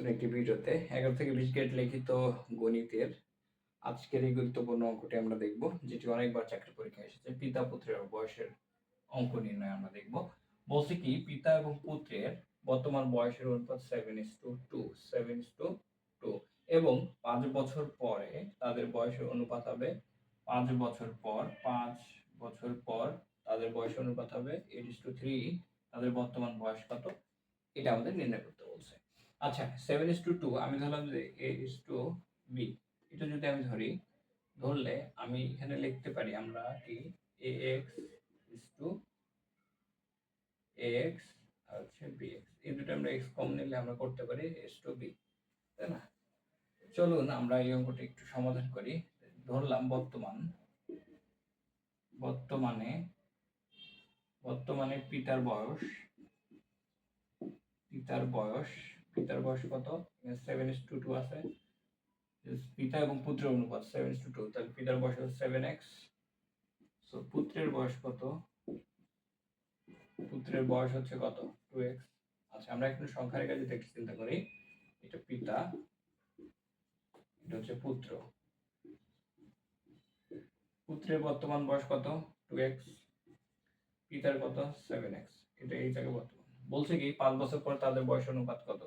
একটি ভিডিওতে 11 থেকে 20 গ্রেড লিখিত গণিতের আজকের এই গুরুত্বপূর্ণ অঙ্কটি আমরা দেখব, যেটি অনেকবার চাকরি পরীক্ষায় এসেছে। পিতা পুত্রের বয়সের অঙ্ক নির্ণয় আমরা দেখব। বলছে কি, পিতা এবং পুত্রের বর্তমান বয়সের অনুপাত 7:2 এবং 5 বছর পরে তাদের বয়সের অনুপাত হবে 5 বছর পর তাদের বয়সের অনুপাত হবে 8:3। তাদের বর্তমান বয়স কত, এটা আমাদের নির্ণয় করতে বলছে। আচ্ছা, 7:2 আমি ধরলাম যে A:B, এটা যদি আমি ধরলে আমি এখানে লিখতে পারি আমরা কি AX আর হচ্ছে BX, এই দুটো আমরা x কম নিলে আমরা করতে পারি A:B, তাই না? চলুন আমরা এই অঙ্কটা একটু সমাধান করি। ধরলাম বর্তমানে পিতার বয়স কত? 7:2 আছে। পিতা এবং পুত্রের অনুপাত 7:2, তাহলে পিতার বয়স হচ্ছে 7x। সো পুত্রের বয়স কত? পুত্রের বয়স হচ্ছে কত? 2x। আচ্ছা, আমরা একটু সংখ্যার কাজে দেখে চিন্তা করি। এটা পিতা, এটা হচ্ছে পুত্র। পুত্রের বর্তমান বয়স কত? 2x। পিতার কত? 7x। এটা এই জায়গায় বর্তমান। বলছে কি 5 বছর পর তাদের বয়স অনুপাত কত?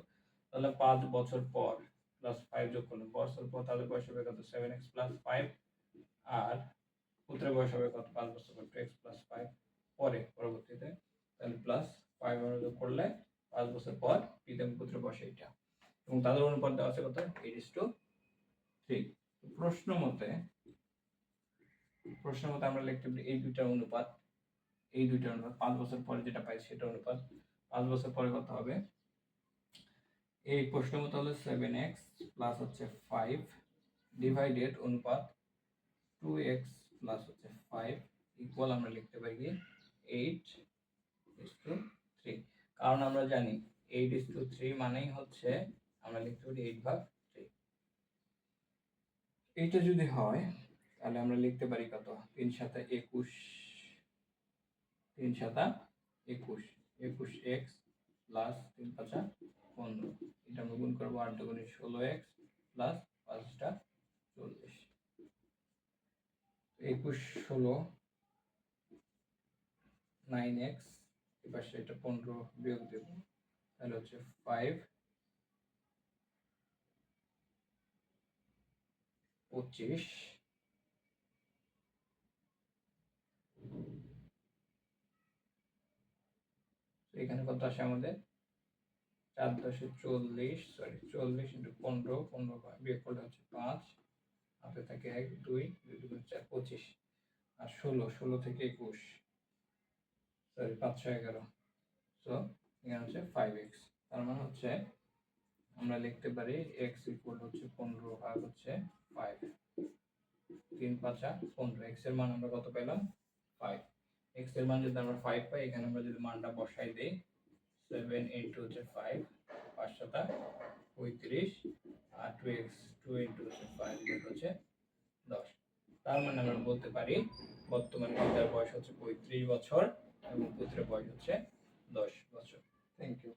তাহলে 5 বছর পর প্লাস 5 যোগ করলে বছর পর তাদের বয়স হবে কত? 7x plus 5। আর পুত্রের বয়স হবে কত? 5 বছর পর 2x প্লাস 5 পরবর্তীতে, তাহলে প্লাস 5 যোগ করলে 5 বছর পর পিতা এবং পুত্রের বয়স এটা, এবং তাদের অনুপাত দেওয়া আছে কত? 8:3। প্রশ্ন মতে আমরা লিখতে পারি এই দুইটা অনুপাত 5 বছর পরে যেটা পাই সেটা অনুপাত। 5 বছর পরে কত হবে? এই প্রশ্ন মতো হলো 7x প্লাস হচ্ছে 5 ডিভাইডেড অনুপাত 2x প্লাস হচ্ছে 5 ইকুয়াল আমরা লিখতে পারি কি 8:3। কারণ আমরা জানি 8:3 মানেই হচ্ছে আমরা লিখতে পারি 8/3। এইটা যদি হয় তাহলে আমরা লিখতে পারি কত? 3 7 21, 21x প্লাস 3 5 15। এটা আমরা গুণ করবো 8 দুগুণে 16x প্লাস 5টা 40। 21 16 9x, এবার সেটা 15 বিয়োগ দেব, তাহলে হচ্ছে 5 25। এখানে কত আসে আমাদের? 4×40, 40 × 15, 15 বিয়োগ করলে হচ্ছে 5, হাতে থাকে 1 2 2 2 4 25, আর 16 থেকে 21, 5 6 11। সো এখানে হচ্ছে 5x। তার মানে হচ্ছে আমরা লিখতে পারি x ইকুয়াল হচ্ছে 15 ভাগ হচ্ছে 5, 3 5 15। x এর মান আমরা কত পেলাম? 5। x এর মান যদি আমরা 5 পাই, এখানে আমরা যদি মানটা বসাই দেই 7 × হচ্ছে 5, 5 7 35, আর 2x 2 × হচ্ছে 5 হচ্ছে 10। তার মানে আমরা বলতে পারি বর্তমানে পিতার বয়স হচ্ছে 35 বছর এবং পুত্রের বয়স হচ্ছে 10 বছর। Thank you.